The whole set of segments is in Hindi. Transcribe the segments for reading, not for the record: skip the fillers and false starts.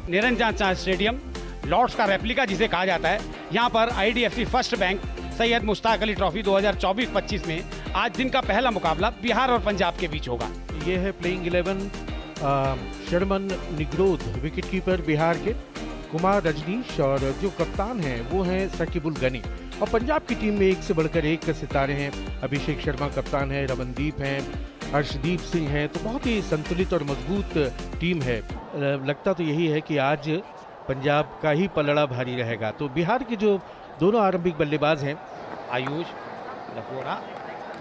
निरंजन स्टेडियम, लॉर्ड्स का रेप्लिका जिसे कहा जाता है, यहाँ पर IDFC first bank Syed Mushtaq Ali trophy 2024-25 में आज दिन का पहला मुकाबला बिहार और पंजाब के बीच होगा। ये है प्लेइंग 11 शर्मन निग्रोध विकेटकीपर बिहार के, कुमार रजनीश, और जो कप्तान हैं वो हैं शकीबुल गनी। और पंजाब की टीम में एक से बढ़कर एक सितारे हैं। अभिषेक शर्मा कप्तान है, रमनदीप हैं, अर्शदीप सिंह हैं। तो बहुत ही संतुलित और मजबूत टीम है। लगता तो यही है कि आज पंजाब का ही पलड़ा भारी रहेगा। तो बिहार के जो दोनों आरंभिक बल्लेबाज हैं, आयुष लपोरा,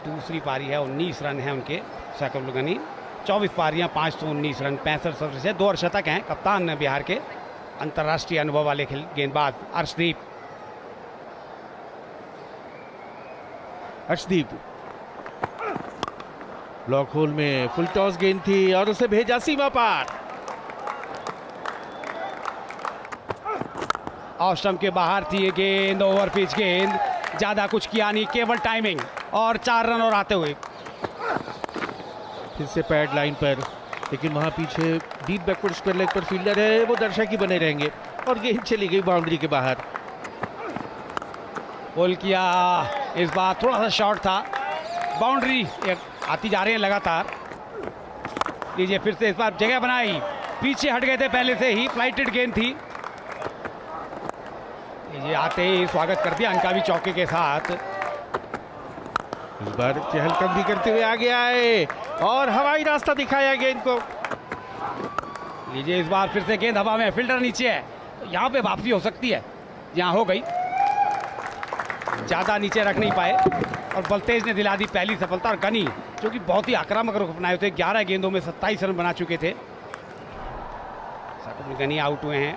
दूसरी पारी है, 19 रन है उनके शकीबुल गनी, 24 पारियां, 519 रन, 65 सर्विस है, 2 अर्धशतक हैं। कप्तान है बिहार के अंतर्राष्ट्रीय अनुभव वाले गेंदबाज अर्शदीप। ब्लॉक होल में फुल टॉस गेंद थी और उसे भेजा सीमा पार। ऑफ स्टंप के बाहर थी ये गेंद, ओवर पिच गेंद, ज्यादा कुछ किया नहीं, केवल टाइमिंग, और 4 रन और आते हुए। फिर से पैड लाइन पर, लेकिन वहां पीछे डीप बैकवर्ड स्क्वायर लेग पर फील्डर है, वो दर्शक ही बने रहेंगे और गेंद चली गई बाउंड्री के बाहर। बोल किया, इस बार थोड़ा सा शॉर्ट था, बाउंड्री आती जा रही है लगातार। लीजिए फिर से इस बार जगह बनाई, पीछे हट गए थे पहले से ही, फ्लाइटेड गेंद थी। लीजिए आते ही स्वागत कर दिया अंकावी चौके के साथ। इस बार चहलकदम भी करते हुए आगे आए और हवाई रास्ता दिखाया गेंद को। लीजिए इस बार फिर से गेंद हवा में, फील्डर नीचे है, यहाँ पे वापसी हो सकती है, यहाँ हो गई, ज्यादा नीचे रख नहीं पाए और बलतेज ने दिला दी पहली सफलता। और गनी जो कि बहुत ही आक्रामक रुख अपनाए थे, 11 गेंदों में 27 रन बना चुके थे। गनी आउट हुए हैं,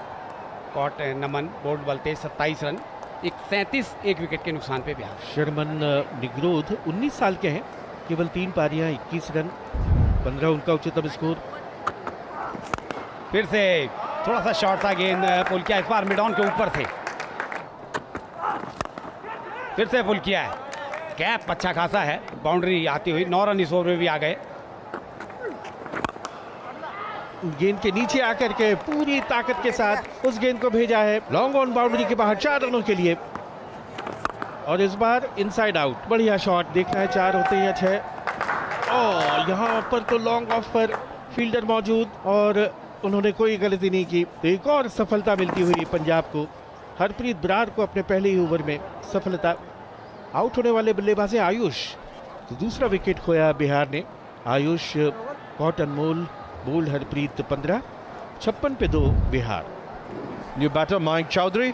कॉट नमन, बोल्ड, बलतेज 27 रन, 37 एक विकेट के नुकसान पे बिहार। शर्मन निग्रोध 19 साल के हैं, केवल 3 पारियां, 21 रन, 15 उनका उच्चतम स्कोर। फिर से थोड़ा सा शॉर्ट था गेंद, पुल किया, इस बार मिड ऑन के ऊपर थे, फिर से पुल किया है, गैप अच्छा खासा है, बाउंड्री आती हुई, 9 रन इस ओवर में भी आ गए। गेंद के नीचे आकर के पूरी ताकत के साथ उस गेंद को भेजा है लॉन्ग ऑन बाउंड्री के बाहर 4 रनों के लिए। और इस बार इनसाइड आउट, बढ़िया शॉट, देखना है 4 होते हैं या 6। और यहाँ पर तो लॉन्ग ऑफ पर फील्डर मौजूद और उन्होंने कोई गलती नहीं की। तो एक और सफलता मिलती हुई पंजाब को। हरप्रीत बरार को अपने पहले ही ओवर में सफलता। आउट होने वाले बल्लेबाज है आयुष। तो दूसरा विकेट खोया बिहार ने। आयुष कॉट अनमोल, बोल्ड हरप्रीत 15, 56 पे 2 Bihar. New batter Mayank Chaudhary,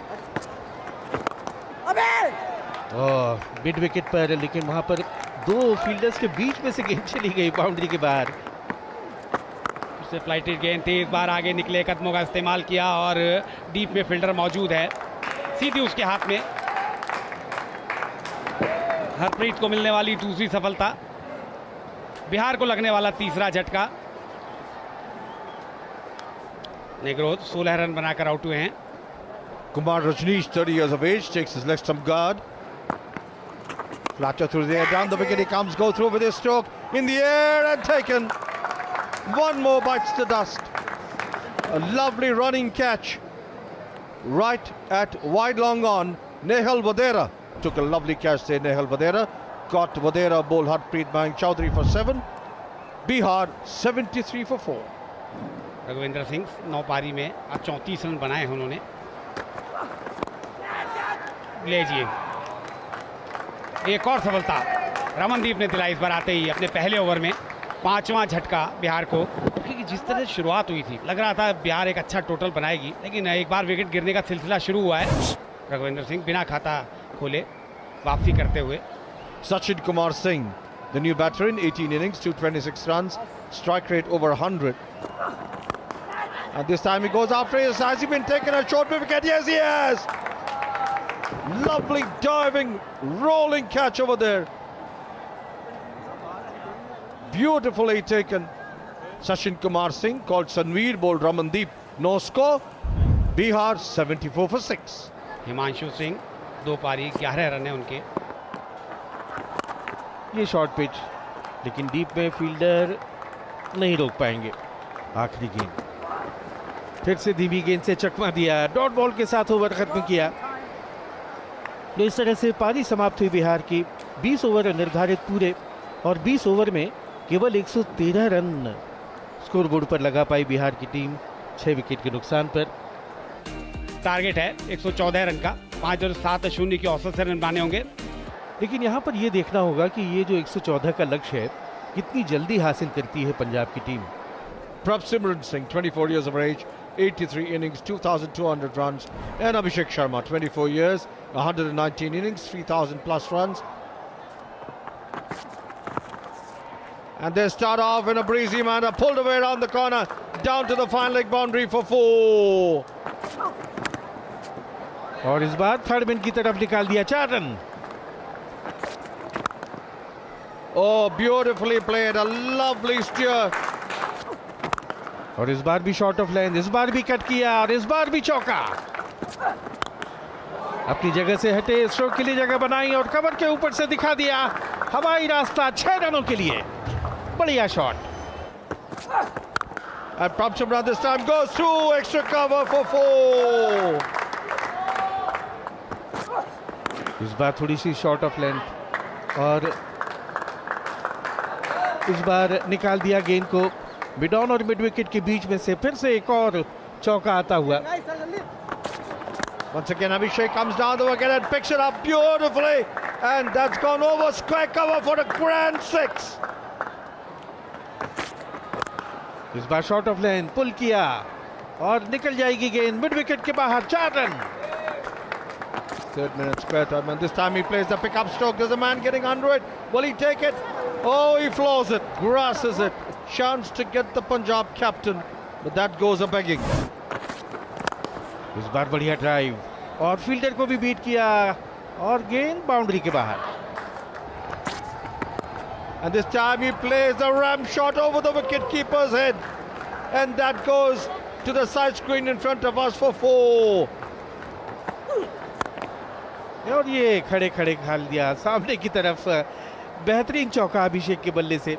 mid wicket पर, लेकिन वहां पर 2 फील्डर्स के बीच में से गेंद चली गई बाउंड्री के बाहर। उससे फ्लाइटेड गेंद थी, इस बार आगे निकले, कदमों का इस्तेमाल किया और डीप में फील्डर मौजूद है, सीधी उसके हाथ में। हरप्रीत को मिलने वाली दूसरी सफलता, बिहार को लगने वाला तीसरा झटका। निग्रोध 16 रन बनाकर आउट हुए हैं। Kumar Rajneesh, 30 years of age, takes his left stump guard. Flatter through the air, down the wicket he comes, go through with his stroke, in the air and taken. One more bites the dust. A lovely running catch right at wide long on. Nehal Vadera took a lovely catch there, Nehal Vadera. Got Vadera, bowled Harpreet Mयंक Chaudhary for 7. Bihar 73 for 4. Raghuvendra Singh 9 पारी में आज 34 रन बनाए हैं उन्होंने। लीजिए एक और सफलता रमनदीप ने दिलाई, इस बार आते ही अपने पहले ओवर में 5वां झटका बिहार को। क्योंकि जिस तरह शुरुआत हुई थी, लग रहा था बिहार एक अच्छा टोटल बनाएगी, लेकिन एक बार विकेट गिरने का सिलसिला शुरू हुआ है। रघुवेंद्र सिंह बिना खाता खोले वापसी करते हुए। Sachin Kumar Singh, the new batter in 18 innings, 226 runs, strike rate over 100. And this time he goes after it. Has he been taken a short wicket? Yes, he has. Lovely diving, rolling catch over there. Beautifully taken. Sachin Kumar Singh, called Sanveer, bowled Ramandeep. No score. Bihar 74 for 6. Himanshu Singh 2 पारी 11 रन है उनके। ये शॉर्ट पिच, लेकिन डीप में फील्डर नहीं रोक पाएंगे। आखिरी गेंद फिर से धीमी गेंद से चकमा दिया, डॉट बॉल के साथ ओवर खत्म किया। तो इस तरह से पारी समाप्त हुई बिहार की। 20 ओवर निर्धारित पूरे और 20 ओवर में केवल 113 रन स्कोरबोर्ड पर लगा पाई बिहार की टीम 6 विकेट के नुकसान पर। टारगेट है 114 रन का, 5.70 की औसत से रन बनाने होंगे। लेकिन यहाँ पर ये देखना होगा कि ये जो 114 का लक्ष्य है कितनी जल्दी हासिल करती है पंजाब की team. Prabhsimran Singh, 24 years of age, 83 innings, 2,200 runs. And Abhishek Sharma, 24 years, 119 innings, 3,000 plus runs. And they start off in a breezy manner, pulled away around the corner, down to the final leg boundary for 4. और इस बार थर्ड मैन की तरफ निकाल दिया 4 run. Oh, beautifully played, a lovely steer. और इस बार भी शॉर्ट ऑफ लेंथ, इस बार भी कट किया और इस बार भी चौका। अपनी जगह से हटे, स्ट्रोक के लिए जगह बनाई और कवर के ऊपर से दिखा दिया हवाई रास्ता 6 रनों के लिए। बढ़िया shot. And Prabhsimran this time goes through, extra cover for 4. इस बार थोड़ी सी शॉर्ट ऑफ लेंथ और इस बार निकाल दिया गेंद को मिड ऑन और मिड विकेट के बीच में से। फिर से एक और चौका आता हुआ। Once again, Abhishek comes down the wicket and picks it up beautifully. And that's gone over, square cover for a grand 6. इस बार शॉर्ट ऑफ लेंथ पुल किया और निकल जाएगी गेंद मिड विकेट के बाहर। 4 run. Third minute, square third man. This time he plays the pickup stroke. There's a man getting under it. Will he take it? Oh, he floors it, grasses it. Chance to get the Punjab captain, but that goes a begging. इस बार बढ़िया ड्राइव और फील्डर को भी बीट किया और गेंद बाउंड्री के बाहर। And this time he plays a ram shot over the wicket keeper's head, and that goes to the side screen in front of us for 4. और ये खड़े खड़े खाल दिया सामने की तरफ। बेहतरीन चौका अभिषेक के बल्ले से।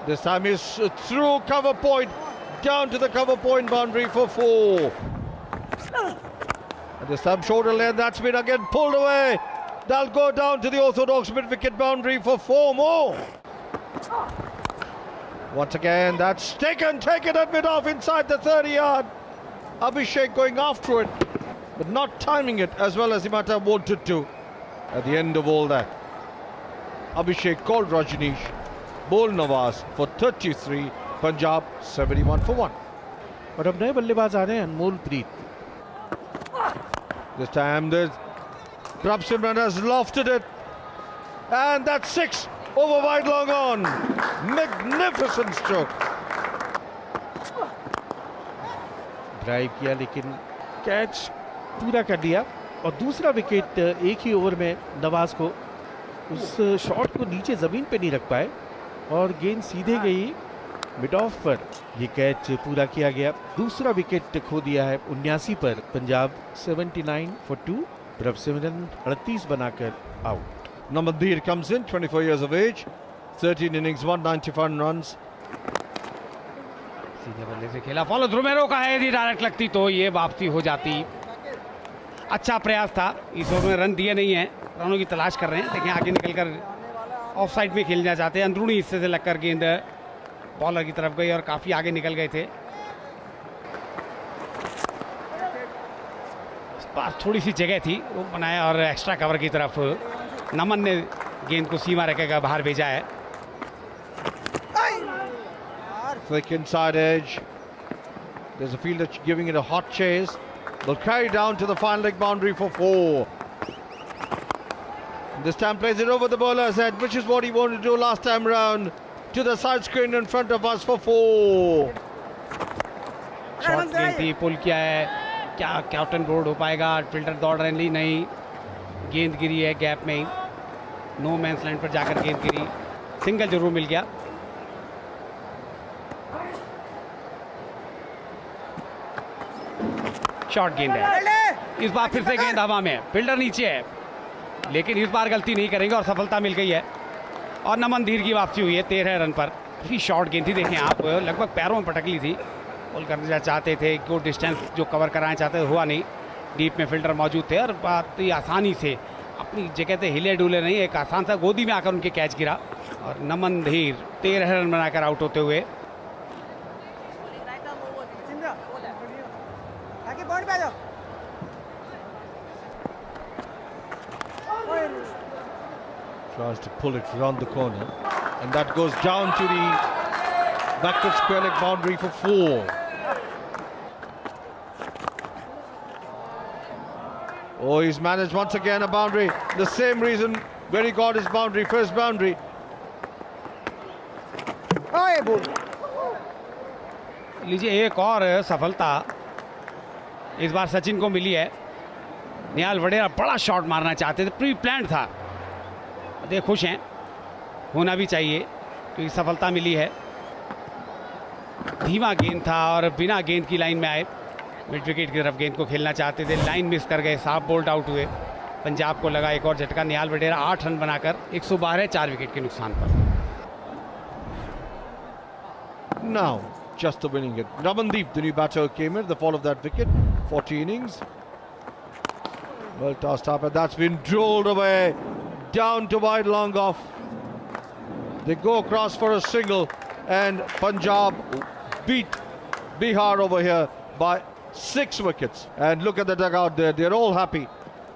This time he's through cover point, down to the cover point boundary for 4. And this time shoulder length, that's been again pulled away. That'll go down to the orthodox mid-wicket boundary for 4 more. Once again, that's taken at mid-off inside the 30-yard. Abhishek going after it, but not timing it as well as he might have wanted to. At the end of all that, Abhishek called Rajneesh, bowled Nawaz for 33, Punjab 71 for 1. और अब नए बल्लेबाज आ रहे हैं अनमोल प्रीत। This time Prabhsimran has lofted it, and that's 6 over wide long on. Magnificent stroke. Drive किया लेकिन कैच पूरा कर दिया और दूसरा विकेट एक ही ओवर में नवाज को उस शॉट को नीचे ज़मीन पे नहीं रख पाए और गेंद सीधे गई मिड ऑफ पर। ये कैच पूरा किया गया। दूसरा विकेट खो दिया है 79 पर। पंजाब 79 for 2। प्रभसिमरन 38 बनाकर out. Namandir comes in, 24 years of age, 13 innings, 191 runs. सीधे बल्ले से खेला, फॉलो रोमेरो का है, यदि डायरेक्ट लगती तो ये वापसी हो जाती। अच्छा प्रयास था, इस ओवर में रन दिए नहीं है, रनों की तलाश कर रहे हैं लेकिन आगे निकलकर ऑफ साइड में खेलना चाहते हैं। अंदरूनी हिस्से से लगकर गेंद बॉलर की तरफ गई और काफी आगे निकल गए थे। इस पास थोड़ी सी जगह थी, वो बनाया और एक्स्ट्रा कवर की तरफ नमन ने गेंद को सीमा रेखा बाहर भेजा है। Flick inside edge. There's a fielder giving it a hot chase. They'll carry down to the final leg boundary for 4. This time plays it over the bowler's head, which is what he wanted to do last time round. To the side screen in front of us for 4. Shot गेंद थी, पुल किया है, क्या कैप्टन बोर्ड हो पाएगा? फील्डर दौड़ रहे नहीं, गेंद गिरी है गैप में ही, नो मैंस लैंड पर जाकर गेंद गिरी, सिंगल जरूर मिल गया। शॉर्ट गेंद है, इस बार फिर से गेंद हवा में, फील्डर नीचे है लेकिन इस बार गलती नहीं करेंगे और सफलता मिल गई है और नमन धीर की वापसी हुई है 13 रन पर। काफ़ी शॉर्ट गेंद थी, देखें आप लगभग पैरों में पटक ली थी। बॉल करना चाहते थे, को डिस्टेंस जो कवर कराना चाहते थे हुआ नहीं। डीप में फील्डर मौजूद थे और बात ही आसानी से अपनी जगह से हिले डुले नहीं, एक आसान सा गोदी में आकर उनके कैच गिरा और नमन धीर 13 रन बनाकर आउट होते हुए। Tries to pull it round the corner, and that goes down to the backward square leg boundary for 4. Oh, he's managed once again a boundary. The same reason where he got his boundary, first boundary. लीजिए एक और सफलता इस बार सचिन को मिली है। निहाल वडेरा बड़ा शॉट मारना चाहते थे, प्री प्लान था। ये खुश हैं, होना भी चाहिए क्योंकि सफलता मिली है। धीमा गेंद था और बिना गेंद की लाइन में आए, मिड विकेट की तरफ गेंद को खेलना चाहते थे, लाइन मिस कर गए, साफ बोल्ड आउट हुए। पंजाब को लगा एक और झटका। निहाल वडेरा 8 रन बनाकर 112 4 विकेट के नुकसान पर। Now, just the winning hit. Ramandeep, the new batter, came in at the fall of that wicket. 40 innings. Well tossed up, and that's been drilled away. Down to wide long off. They go across for a single, and Punjab beat Bihar over here by 6 wickets. And look at the dugout there. They're all happy.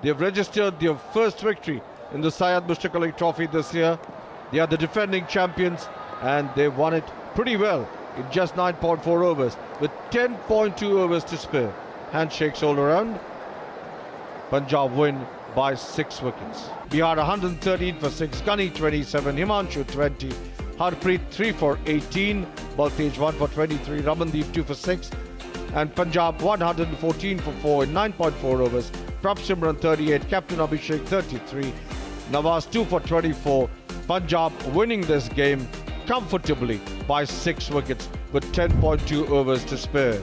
They've registered their first victory in the Syed Mushtaq Ali Trophy this year. They are the defending champions, and they've won it pretty well in just 9.4 overs with 10.2 overs to spare. Handshakes all around. Punjab win by 6 wickets. Bihar 113 for 6, Gunny 27, Himanshu 20, Harpreet 3 for 18, Baltej 1 for 23, Ramandeep 2 for 6, and Punjab 114 for 4 in 9.4 overs. Prab Simran 38, Captain Abhishek 33, Nawaz 2 for 24. Punjab winning this game comfortably by 6 wickets with 10.2 overs to spare.